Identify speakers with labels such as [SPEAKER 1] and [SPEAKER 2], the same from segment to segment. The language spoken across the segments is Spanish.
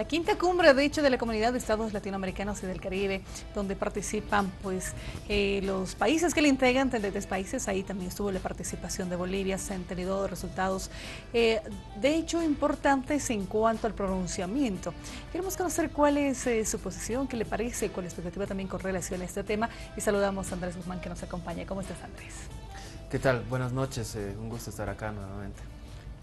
[SPEAKER 1] La quinta cumbre, de hecho, de la Comunidad de Estados Latinoamericanos y del Caribe, donde participan pues los países que le integran, 33 países. Ahí también estuvo la participación de Bolivia. Se han tenido resultados, de hecho, importantes en cuanto al pronunciamiento. Queremos conocer cuál es su posición, qué le parece, cuál es la expectativa también con relación a este tema. Y saludamos a Andrés Guzmán, que nos acompaña. ¿Cómo estás, Andrés?
[SPEAKER 2] ¿Qué tal? Buenas noches, un gusto estar acá nuevamente.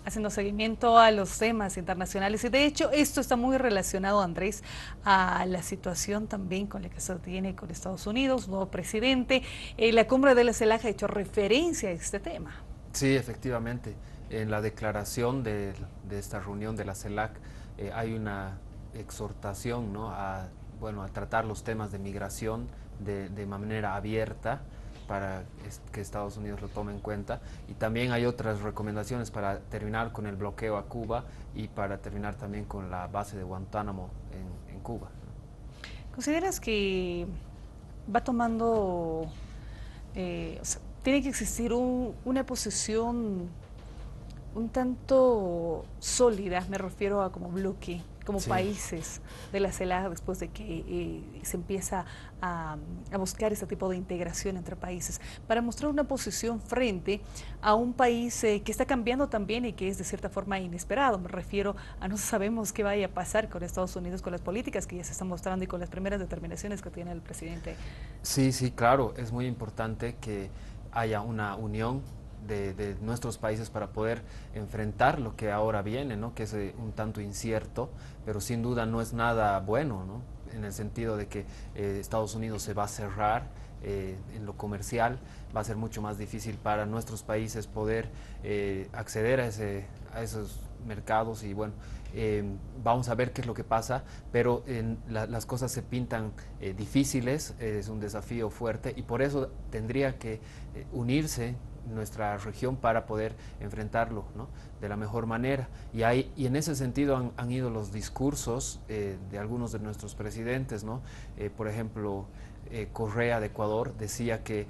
[SPEAKER 1] Haciendo seguimiento a los temas internacionales. Y de hecho, esto está muy relacionado, Andrés, a la situación también con la que se tiene con Estados Unidos, nuevo presidente. La cumbre de la CELAC ha hecho referencia a este tema.
[SPEAKER 2] Sí, efectivamente, en la declaración de esta reunión de la CELAC hay una exhortación, ¿no? A tratar los temas de migración de manera abierta para que Estados Unidos lo tome en cuenta. Y también hay otras recomendaciones para terminar con el bloqueo a Cuba y para terminar también con la base de Guantánamo en Cuba.
[SPEAKER 1] ¿Consideras que va tomando, o sea, tiene que existir una posición un tanto sólida, me refiero a como bloque, como
[SPEAKER 2] Sí.
[SPEAKER 1] países de la CELAC, después de que se empieza a buscar este tipo de integración entre países, para mostrar una posición frente a un país que está cambiando también y que es de cierta forma inesperado? Me refiero a no sabemos qué vaya a pasar con Estados Unidos, con las políticas que ya se están mostrando y con las primeras determinaciones que tiene el presidente.
[SPEAKER 2] Sí, sí, claro, es muy importante que haya una unión de nuestros países para poder enfrentar lo que ahora viene, ¿no? Que es un tanto incierto, pero sin duda no es nada bueno, ¿no? En el sentido de que Estados Unidos se va a cerrar en lo comercial, va a ser mucho más difícil para nuestros países poder acceder a esos mercados y bueno, vamos a ver qué es lo que pasa, pero las cosas se pintan difíciles, es un desafío fuerte y por eso tendría que unirse nuestra región para poder enfrentarlo, ¿no? De la mejor manera. Y en ese sentido han ido los discursos de algunos de nuestros presidentes, ¿no? Por ejemplo, Correa de Ecuador decía que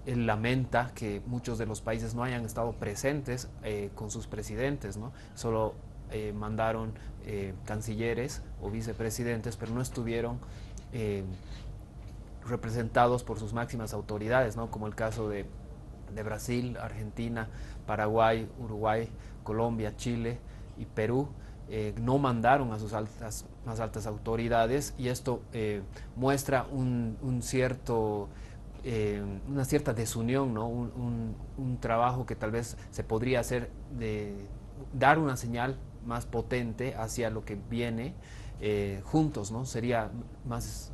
[SPEAKER 2] él lamenta que muchos de los países no hayan estado presentes con sus presidentes, ¿no? Solo mandaron cancilleres o vicepresidentes, pero no estuvieron eh, representados por sus máximas autoridades, ¿no? Como el caso de Brasil, Argentina, Paraguay, Uruguay, Colombia, Chile y Perú. No mandaron a sus más altas autoridades y esto muestra un cierto una cierta desunión, ¿no? Un trabajo que tal vez se podría hacer de dar una señal más potente hacia lo que viene juntos, ¿no? Sería más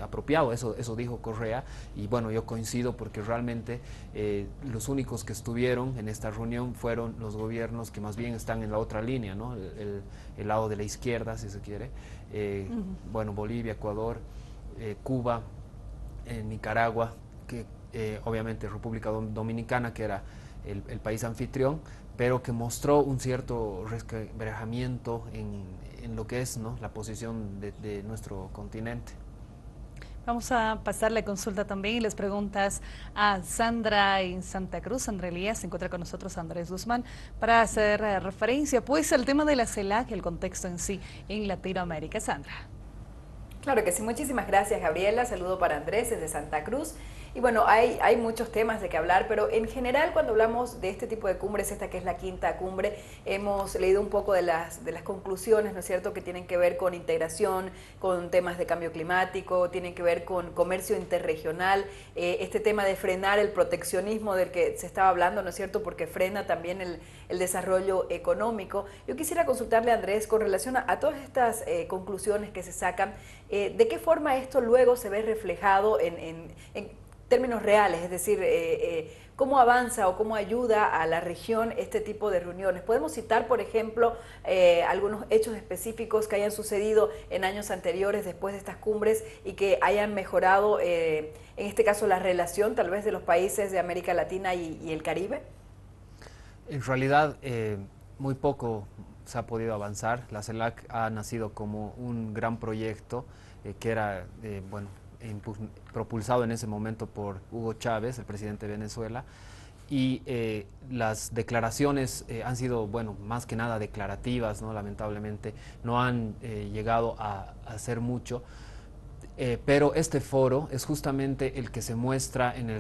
[SPEAKER 2] apropiado, eso dijo Correa, y bueno, yo coincido porque realmente los únicos que estuvieron en esta reunión fueron los gobiernos que más bien están en la otra línea, ¿no? El lado de la izquierda, si se quiere, bueno, Bolivia, Ecuador, Cuba, Nicaragua, que obviamente República Dominicana, que era el país anfitrión, pero que mostró un cierto resquebrajamiento en lo que es, ¿no? La posición de nuestro continente.
[SPEAKER 1] Vamos a pasar la consulta también y las preguntas a Sandra en Santa Cruz. Sandra Elías, se encuentra con nosotros Andrés Guzmán para hacer referencia pues al tema de la CELAC y el contexto en sí en Latinoamérica. Sandra.
[SPEAKER 3] Claro que sí, muchísimas gracias Gabriela, saludo para Andrés desde Santa Cruz. Y bueno, hay muchos temas de que hablar, pero en general cuando hablamos de este tipo de cumbres, esta que es la quinta cumbre, hemos leído un poco de las conclusiones, ¿no es cierto?, que tienen que ver con integración, con temas de cambio climático, tienen que ver con comercio interregional, este tema de frenar el proteccionismo del que se estaba hablando, ¿no es cierto?, porque frena también el desarrollo económico. Yo quisiera consultarle a Andrés con relación a todas estas conclusiones que se sacan, ¿de qué forma esto luego se ve reflejado en términos reales? Es decir, ¿cómo avanza o cómo ayuda a la región este tipo de reuniones? Podemos citar, por ejemplo, algunos hechos específicos que hayan sucedido en años anteriores después de estas cumbres y que hayan mejorado, en este caso, la relación tal vez de los países de América Latina y el Caribe.
[SPEAKER 2] En realidad, muy poco se ha podido avanzar. La CELAC ha nacido como un gran proyecto que era, bueno, propulsado en ese momento por Hugo Chávez, el presidente de Venezuela, y las declaraciones han sido, bueno, más que nada declarativas, ¿no? Lamentablemente no han llegado a hacer mucho. Pero este foro es justamente el que se muestra en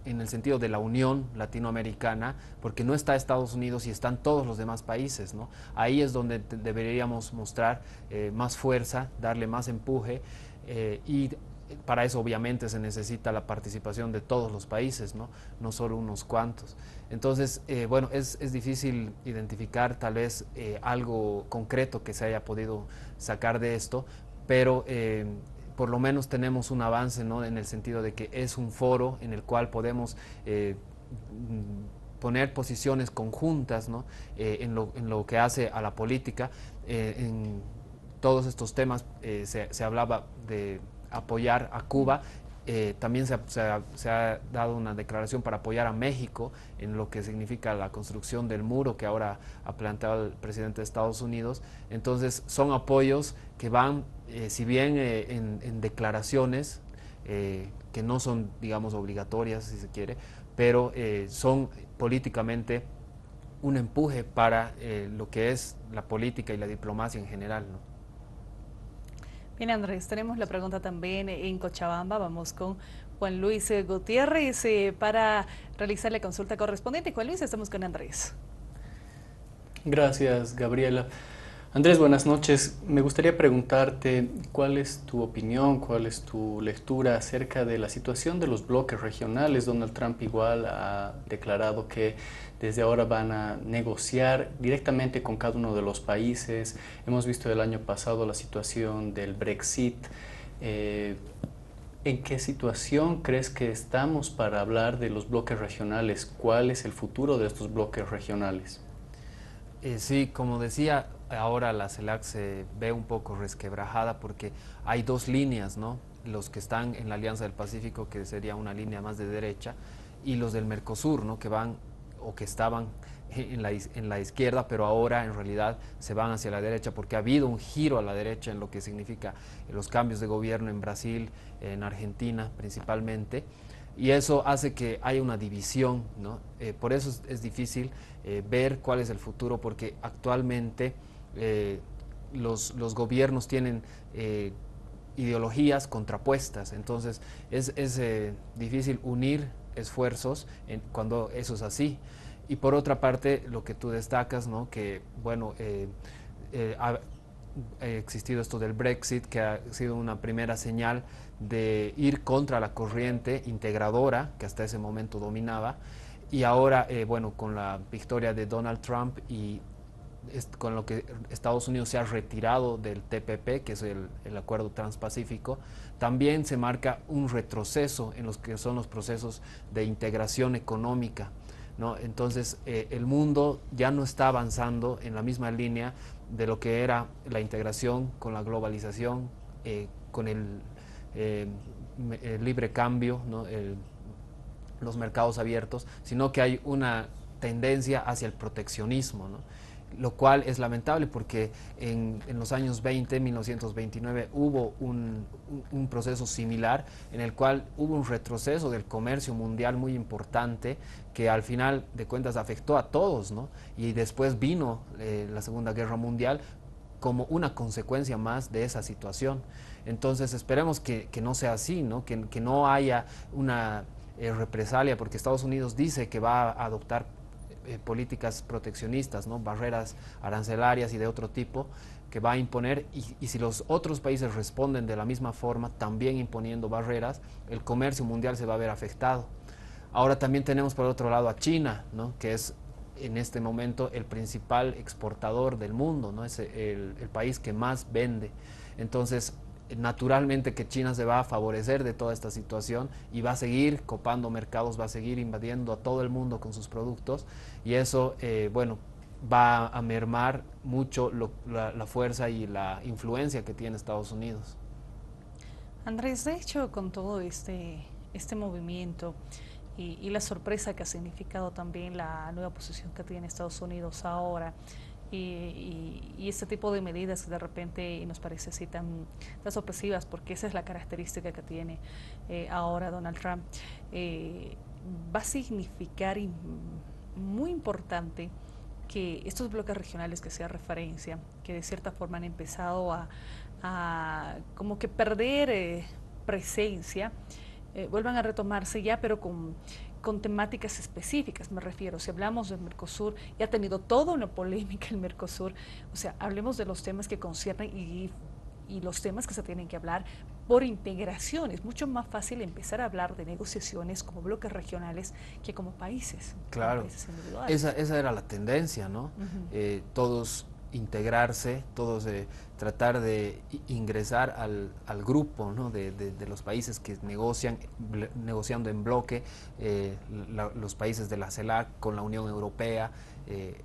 [SPEAKER 2] el sentido de la unión latinoamericana, porque no está Estados Unidos y están todos los demás países, ¿no? Ahí es donde deberíamos mostrar más fuerza, darle más empuje, y para eso obviamente se necesita la participación de todos los países, ¿no? No solo unos cuantos. Entonces, bueno, es difícil identificar tal vez algo concreto que se haya podido sacar de esto, pero por lo menos tenemos un avance, ¿no? En el sentido de que es un foro en el cual podemos poner posiciones conjuntas, ¿no? En lo que hace a la política. En todos estos temas se hablaba de apoyar a Cuba. También se ha dado una declaración para apoyar a México en lo que significa la construcción del muro que ahora ha planteado el presidente de Estados Unidos. Entonces son apoyos que van, si bien en declaraciones que no son, digamos, obligatorias, si se quiere, pero son políticamente un empuje para lo que es la política y la diplomacia en general, ¿no?
[SPEAKER 1] Bien, Andrés, tenemos la pregunta también en Cochabamba. Vamos con Juan Luis Gutiérrez para realizar la consulta correspondiente. Juan Luis, estamos con Andrés.
[SPEAKER 4] Gracias, Gabriela. Andrés, buenas noches. Me gustaría preguntarte cuál es tu opinión, cuál es tu lectura acerca de la situación de los bloques regionales. Donald Trump igual ha declarado que desde ahora van a negociar directamente con cada uno de los países. Hemos visto el año pasado la situación del Brexit. ¿En qué situación crees que estamos para hablar de los bloques regionales? ¿Cuál es el futuro de estos bloques regionales?
[SPEAKER 2] Sí, como decía, ahora la CELAC se ve un poco resquebrajada porque hay dos líneas, ¿no? Los que están en la Alianza del Pacífico, que sería una línea más de derecha, y los del Mercosur, ¿no? Que van o que estaban en la izquierda, pero ahora en realidad se van hacia la derecha porque ha habido un giro a la derecha en lo que significa los cambios de gobierno en Brasil, en Argentina principalmente. Y eso hace que haya una división, ¿no? Por eso es difícil ver cuál es el futuro, porque actualmente los gobiernos tienen ideologías contrapuestas, entonces es difícil unir esfuerzos cuando eso es así. Y por otra parte, lo que tú destacas, ¿no? Que bueno, ha existido esto del Brexit, que ha sido una primera señal de ir contra la corriente integradora que hasta ese momento dominaba, y ahora, bueno, con la victoria de Donald Trump y con lo que Estados Unidos se ha retirado del TPP, que es el Acuerdo Transpacífico, también se marca un retroceso en los que son los procesos de integración económica, ¿no? Entonces, el mundo ya no está avanzando en la misma línea de lo que era la integración con la globalización, con el libre cambio, ¿no? Los mercados abiertos, sino que hay una tendencia hacia el proteccionismo, ¿no? Lo cual es lamentable porque en los años 20, 1929, hubo un proceso similar en el cual hubo un retroceso del comercio mundial muy importante que al final de cuentas afectó a todos, ¿no? Y después vino la Segunda Guerra Mundial como una consecuencia más de esa situación. Entonces esperemos que no sea así, ¿no? Que no haya una represalia, porque Estados Unidos dice que va a adoptar políticas proteccionistas, ¿no? Barreras arancelarias y de otro tipo que va a imponer, y si los otros países responden de la misma forma, también imponiendo barreras, el comercio mundial se va a ver afectado. Ahora también tenemos por otro lado a China, ¿no? Que es en este momento el principal exportador del mundo, ¿no? Es el país que más vende. Entonces, naturalmente que China se va a favorecer de toda esta situación y va a seguir copando mercados, va a seguir invadiendo a todo el mundo con sus productos, y eso, bueno, va a mermar mucho la fuerza y la influencia que tiene Estados Unidos.
[SPEAKER 1] Andrés, de hecho, con todo este movimiento y la sorpresa que ha significado también la nueva posición que tiene Estados Unidos ahora, y este tipo de medidas que de repente nos parece así tan sorpresivas, porque esa es la característica que tiene ahora Donald Trump. va a significar muy importante que estos bloques regionales que sea referencia, que de cierta forma han empezado a como que perder presencia, vuelvan a retomarse ya, pero con temáticas específicas, me refiero. Si hablamos del Mercosur, y ha tenido toda una polémica el Mercosur, o sea, hablemos de los temas que conciernen y los temas que se tienen que hablar por integración. Es mucho más fácil empezar a hablar de negociaciones como bloques regionales que como países.
[SPEAKER 2] Claro,
[SPEAKER 1] como países individuales.
[SPEAKER 2] esa era la tendencia, ¿no? Todos integrarse, todos tratar de ingresar al grupo, ¿no? de los países que negociando en bloque, los países de la CELAC con la Unión Europea.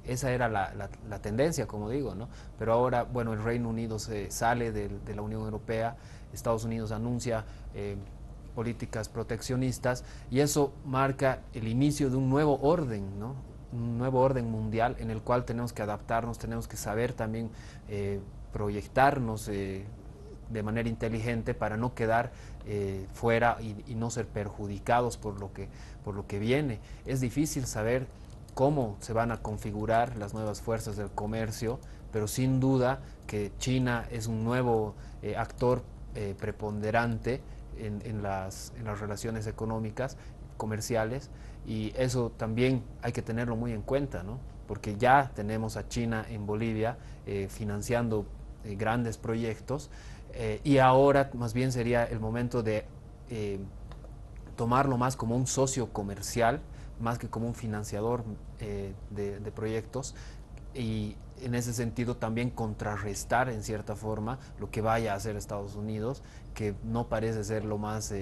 [SPEAKER 2] Esa era la tendencia, como digo, ¿no? Pero ahora, bueno, el Reino Unido se sale de la Unión Europea, Estados Unidos anuncia políticas proteccionistas, y eso marca el inicio de un nuevo orden, ¿no? Un nuevo orden mundial en el cual tenemos que adaptarnos, tenemos que saber también proyectarnos de manera inteligente para no quedar fuera y no ser perjudicados por lo que viene. Es difícil saber cómo se van a configurar las nuevas fuerzas del comercio, pero sin duda que China es un nuevo actor preponderante en las relaciones económicas, comerciales, y eso también hay que tenerlo muy en cuenta, ¿no? Porque ya tenemos a China en Bolivia financiando grandes proyectos, y ahora más bien sería el momento de tomarlo más como un socio comercial, más que como un financiador de proyectos, y en ese sentido también contrarrestar en cierta forma lo que vaya a hacer Estados Unidos, que no parece ser lo más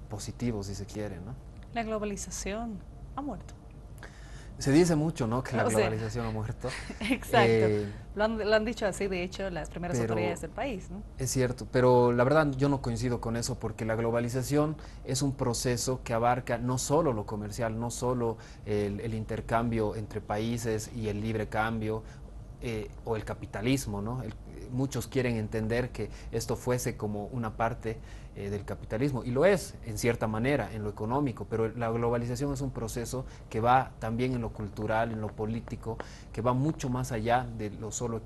[SPEAKER 2] positivo, si se quiere, ¿no?
[SPEAKER 1] La globalización ha muerto.
[SPEAKER 2] Se dice mucho, ¿no?, que la
[SPEAKER 1] O sea,
[SPEAKER 2] globalización ha muerto.
[SPEAKER 1] Exacto. Lo han dicho así, de hecho, las primeras autoridades del país, ¿no?
[SPEAKER 2] Es cierto, pero la verdad yo no coincido con eso, porque la globalización es un proceso que abarca no solo lo comercial, no solo el intercambio entre países y el libre cambio, o el capitalismo, ¿no? Muchos quieren entender que esto fuese como una parte del capitalismo, y lo es en cierta manera en lo económico, pero la globalización es un proceso que va también en lo cultural, en lo político, que va mucho más allá de lo solo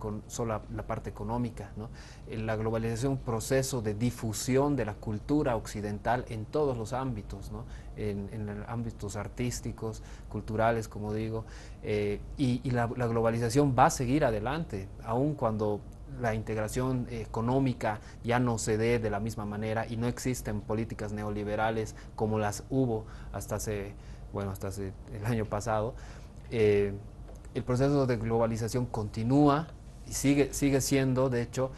[SPEAKER 2] la parte económica, ¿no? La globalización es un proceso de difusión de la cultura occidental en todos los ámbitos, ¿no? En ámbitos artísticos, culturales, como digo, y la globalización va a seguir adelante, aun cuando la integración económica ya no se dé de la misma manera y no existen políticas neoliberales como las hubo hasta hace el año pasado. El proceso de globalización continúa y sigue siendo, de hecho,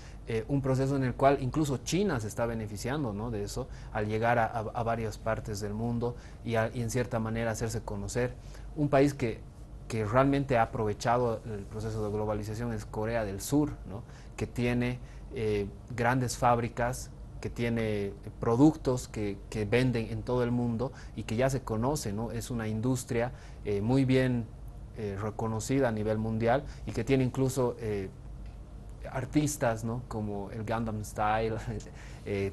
[SPEAKER 2] un proceso en el cual incluso China se está beneficiando, ¿no?, de eso, al llegar a varias partes del mundo y en cierta manera hacerse conocer. Un país que realmente ha aprovechado el proceso de globalización es Corea del Sur, ¿no?, que tiene grandes fábricas, que tiene productos que venden en todo el mundo y que ya se conoce, ¿no? Es una industria muy bien reconocida a nivel mundial, y que tiene incluso artistas, ¿no?, como el Gangnam Style,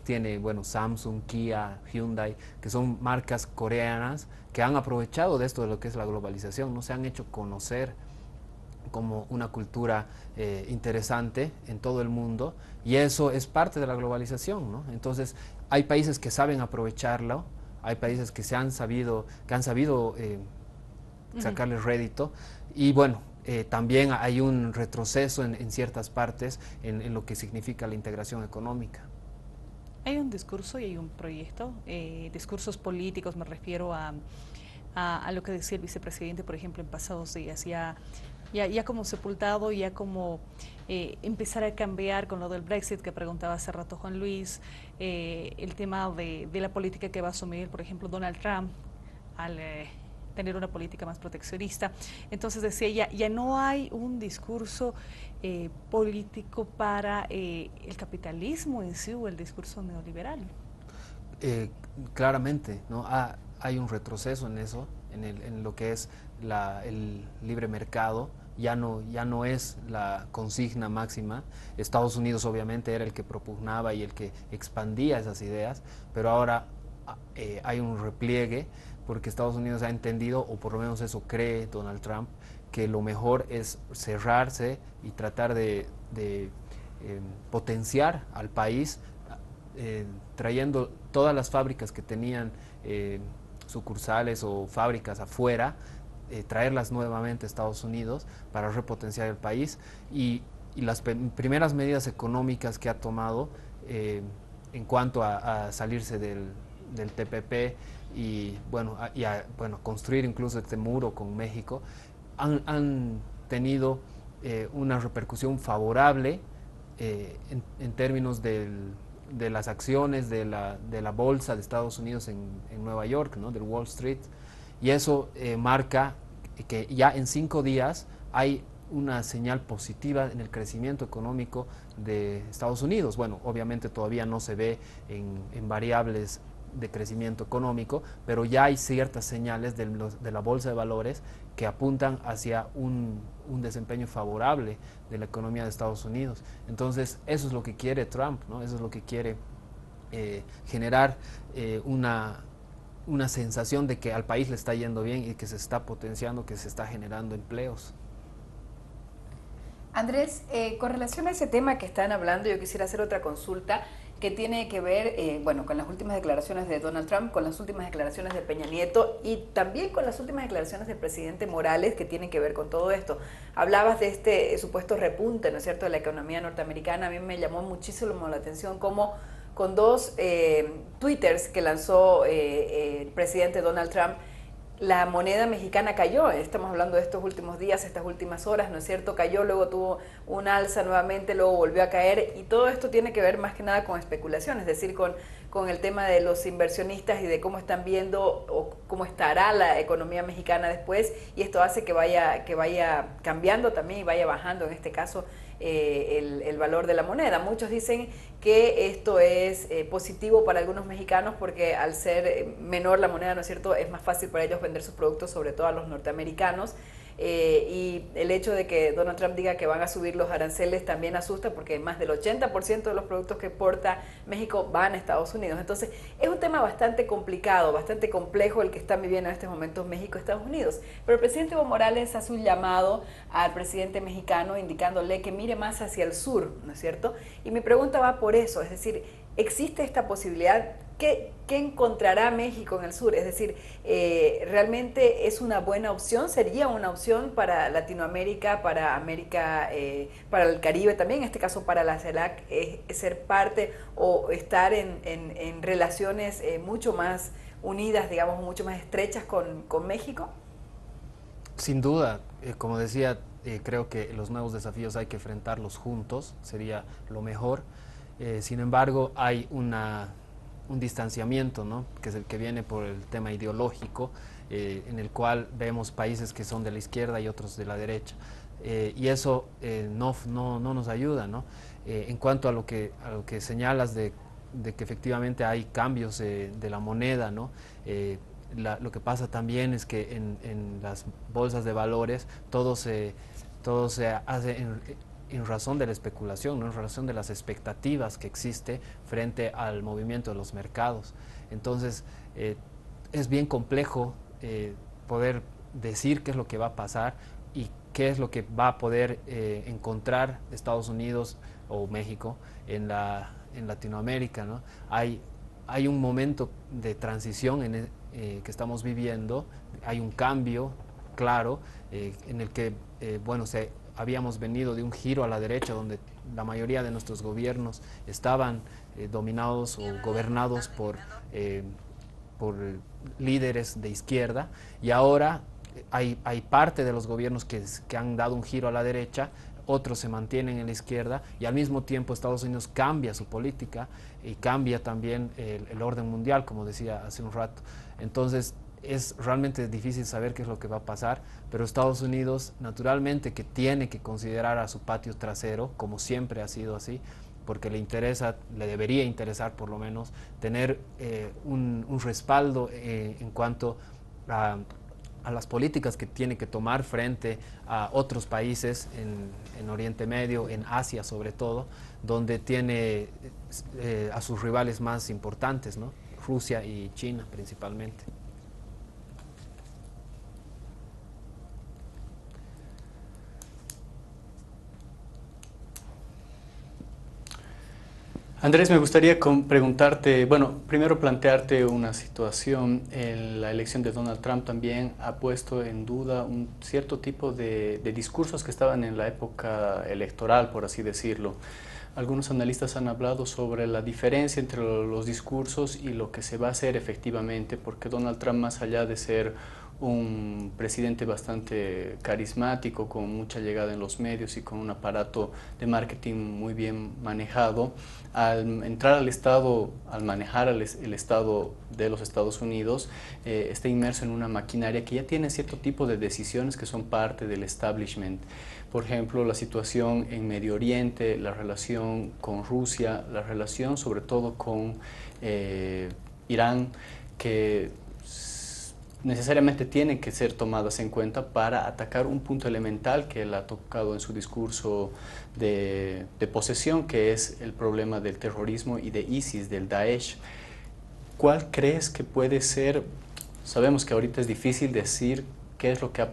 [SPEAKER 2] tiene, bueno, Samsung, Kia, Hyundai, que son marcas coreanas que han aprovechado de esto, de lo que es la globalización, ¿no? Se han hecho conocer como una cultura interesante en todo el mundo, y eso es parte de la globalización, ¿no? Entonces hay países que saben aprovecharlo, hay países que han sabido sacarle rédito, y bueno, también hay un retroceso en ciertas partes en lo que significa la integración económica.
[SPEAKER 1] Hay un discurso y hay un proyecto, discursos políticos, me refiero a lo que decía el vicepresidente, por ejemplo, en pasados días, ya como sepultado, ya como empezar a cambiar con lo del Brexit que preguntaba hace rato Juan Luis, el tema de la política que va a asumir, por ejemplo, Donald Trump al tener una política más proteccionista. Entonces decía, ya no hay un discurso político para el capitalismo en sí, o el discurso neoliberal.
[SPEAKER 2] Claramente, ¿no? Hay un retroceso en eso, en lo que es el libre mercado. Ya no es la consigna máxima. Estados Unidos obviamente era el que propugnaba y el que expandía esas ideas, pero ahora hay un repliegue, porque Estados Unidos ha entendido, o por lo menos eso cree Donald Trump, que lo mejor es cerrarse y tratar de potenciar al país, trayendo todas las fábricas que tenían sucursales o fábricas afuera, traerlas nuevamente a Estados Unidos para repotenciar el país, y las primeras medidas económicas que ha tomado en cuanto a salirse del TPP y bueno, construir incluso este muro con México, han tenido una repercusión favorable en términos de las acciones de la bolsa de Estados Unidos en Nueva York, ¿no? Del Wall Street, y eso marca que ya en 5 días hay una señal positiva en el crecimiento económico de Estados Unidos. Bueno, obviamente todavía no se ve en variables de crecimiento económico, pero ya hay ciertas señales de la bolsa de valores que apuntan hacia un desempeño favorable de la economía de Estados Unidos. Entonces, eso es lo que quiere Trump, ¿no? Eso es lo que quiere generar una sensación de que al país le está yendo bien y que se está potenciando, que se está generando empleos.
[SPEAKER 3] Andrés, con relación a ese tema que están hablando, yo quisiera hacer otra consulta que tiene que ver, con las últimas declaraciones de Donald Trump, con las últimas declaraciones de Peña Nieto y también con las últimas declaraciones del presidente Morales, que tienen que ver con todo esto. Hablabas de este supuesto repunte, ¿no es cierto?, de la economía norteamericana. A mí me llamó muchísimo la atención cómo con 2 twitters que lanzó el presidente Donald Trump, la moneda mexicana cayó. Estamos hablando de estos últimos días, estas últimas horas, ¿no es cierto? Cayó, luego tuvo un alza nuevamente, luego volvió a caer, y todo esto tiene que ver más que nada con especulación, es decir, con el tema de los inversionistas y de cómo están viendo o cómo estará la economía mexicana después, y esto hace que vaya cambiando también y vaya bajando, en este caso, el valor de la moneda. Muchos dicen que esto es positivo para algunos mexicanos porque al ser menor la moneda, ¿no es cierto?, es más fácil para ellos vender sus productos, sobre todo a los norteamericanos. Y el hecho de que Donald Trump diga que van a subir los aranceles también asusta, porque más del 80% de los productos que exporta México van a Estados Unidos. Entonces es un tema bastante complicado, bastante complejo el que están viviendo en estos momentos México y Estados Unidos. Pero el presidente Evo Morales hace un llamado al presidente mexicano indicándole que mire más hacia el sur, ¿no es cierto? Y mi pregunta va por eso, es decir, ¿existe esta posibilidad? ¿Qué encontrará México en el sur? Es decir, ¿realmente es una buena opción? ¿Sería una opción para Latinoamérica, para América, para el Caribe también, en este caso para la CELAC, ser parte o estar en relaciones mucho más unidas, digamos, mucho más estrechas con México?
[SPEAKER 2] Sin duda, como decía, creo que los nuevos desafíos hay que enfrentarlos juntos, sería lo mejor. Sin embargo, hay un distanciamiento, ¿no?, que es el que viene por el tema ideológico, en el cual vemos países que son de la izquierda y otros de la derecha, y eso no nos ayuda, ¿no? En cuanto a lo que señalas de que efectivamente hay cambios de la moneda, ¿no? Lo que pasa también es que en las bolsas de valores todo se hace en razón de la especulación, ¿no?, en razón de las expectativas que existe frente al movimiento de los mercados. Entonces, es bien complejo poder decir qué es lo que va a pasar y qué es lo que va a poder encontrar Estados Unidos o México en Latinoamérica, ¿no? Hay un momento de transición que estamos viviendo, hay un cambio claro en el que, habíamos venido de un giro a la derecha donde la mayoría de nuestros gobiernos estaban dominados o gobernados por líderes de izquierda, y ahora hay parte de los gobiernos que han dado un giro a la derecha, otros se mantienen en la izquierda, y al mismo tiempo Estados Unidos cambia su política y cambia también el orden mundial, como decía hace un rato. Entonces es realmente difícil saber qué es lo que va a pasar, pero Estados Unidos naturalmente que tiene que considerar a su patio trasero, como siempre ha sido así, porque le debería interesar por lo menos tener un respaldo en cuanto a las políticas que tiene que tomar frente a otros países en Oriente Medio, en Asia sobre todo, donde tiene a sus rivales más importantes, ¿no?, Rusia y China principalmente.
[SPEAKER 4] Andrés, me gustaría preguntarte, bueno, primero plantearte una situación. La elección de Donald Trump también ha puesto en duda un cierto tipo de discursos que estaban en la época electoral, por así decirlo. Algunos analistas han hablado sobre la diferencia entre los discursos y lo que se va a hacer efectivamente, porque Donald Trump, más allá de ser un presidente bastante carismático, con mucha llegada en los medios y con un aparato de marketing muy bien manejado, al entrar al Estado, al manejar el Estado de los Estados Unidos, está inmerso en una maquinaria que ya tiene cierto tipo de decisiones que son parte del establishment. Por ejemplo, la situación en Medio Oriente, la relación con Rusia, la relación sobre todo con Irán, que necesariamente tienen que ser tomadas en cuenta para atacar un punto elemental que él ha tocado en su discurso de posesión, que es el problema del terrorismo y de ISIS, del Daesh. ¿Cuál crees que puede ser? Sabemos que ahorita es difícil decir qué es lo que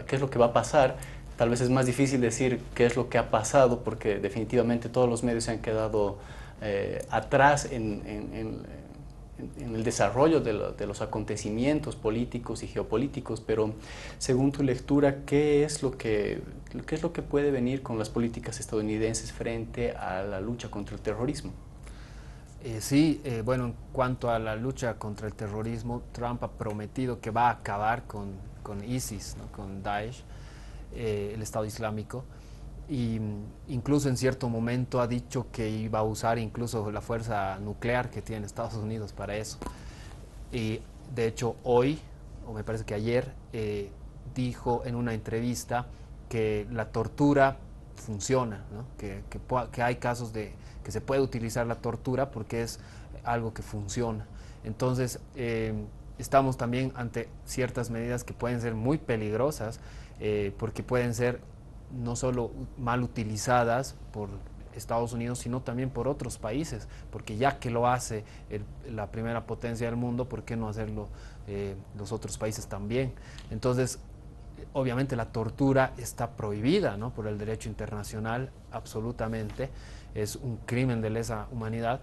[SPEAKER 4] qué es lo que va a pasar. Tal vez es más difícil decir qué es lo que ha pasado, porque definitivamente todos los medios se han quedado atrás en el desarrollo de los acontecimientos políticos y geopolíticos, pero según tu lectura, qué es lo que puede venir con las políticas estadounidenses frente a la lucha contra el terrorismo?
[SPEAKER 2] Bueno, en cuanto a la lucha contra el terrorismo, Trump ha prometido que va a acabar con ISIS, ¿no? Con Daesh, el Estado Islámico, y incluso en cierto momento ha dicho que iba a usar incluso la fuerza nuclear que tiene Estados Unidos para eso. Y de hecho hoy, o me parece que ayer, dijo en una entrevista que la tortura funciona, ¿no? Que hay casos de que se puede utilizar la tortura porque es algo que funciona. Entonces, estamos también ante ciertas medidas que pueden ser muy peligrosas, porque pueden ser no solo mal utilizadas por Estados Unidos, sino también por otros países, porque ya que lo hace la primera potencia del mundo, ¿por qué no hacerlo los otros países también? Entonces, obviamente la tortura está prohibida, ¿no? Por el derecho internacional, absolutamente, es un crimen de lesa humanidad,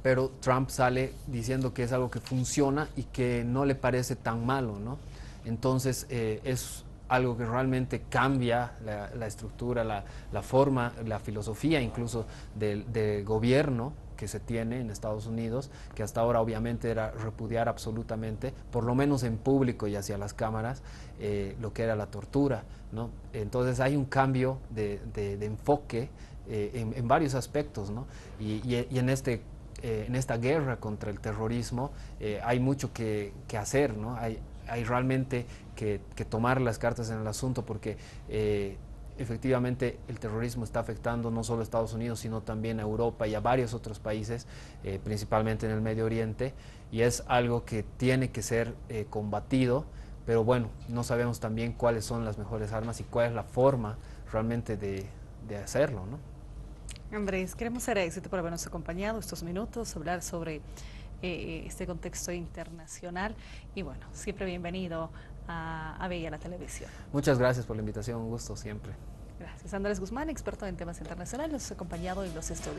[SPEAKER 2] pero Trump sale diciendo que es algo que funciona y que no le parece tan malo, ¿no? Entonces, es algo que realmente cambia la estructura, la forma, la filosofía incluso del gobierno que se tiene en Estados Unidos, que hasta ahora obviamente era repudiar absolutamente, por lo menos en público y hacia las cámaras, lo que era la tortura, ¿no? Entonces hay un cambio de enfoque en varios aspectos, ¿no? Y en esta guerra contra el terrorismo hay mucho que hacer, ¿no? Hay realmente que tomar las cartas en el asunto, porque efectivamente el terrorismo está afectando no solo a Estados Unidos, sino también a Europa y a varios otros países, principalmente en el Medio Oriente, y es algo que tiene que ser combatido, pero bueno, no sabemos también cuáles son las mejores armas y cuál es la forma realmente de hacerlo, ¿no?
[SPEAKER 1] Andrés, queremos ser éxito por habernos acompañado estos minutos, hablar sobre este contexto internacional, y bueno, siempre bienvenido a Vía la Televisión.
[SPEAKER 2] Muchas gracias por la invitación, un gusto siempre.
[SPEAKER 1] Gracias. Andrés Guzmán, experto en temas internacionales, nos ha acompañado en los estudios.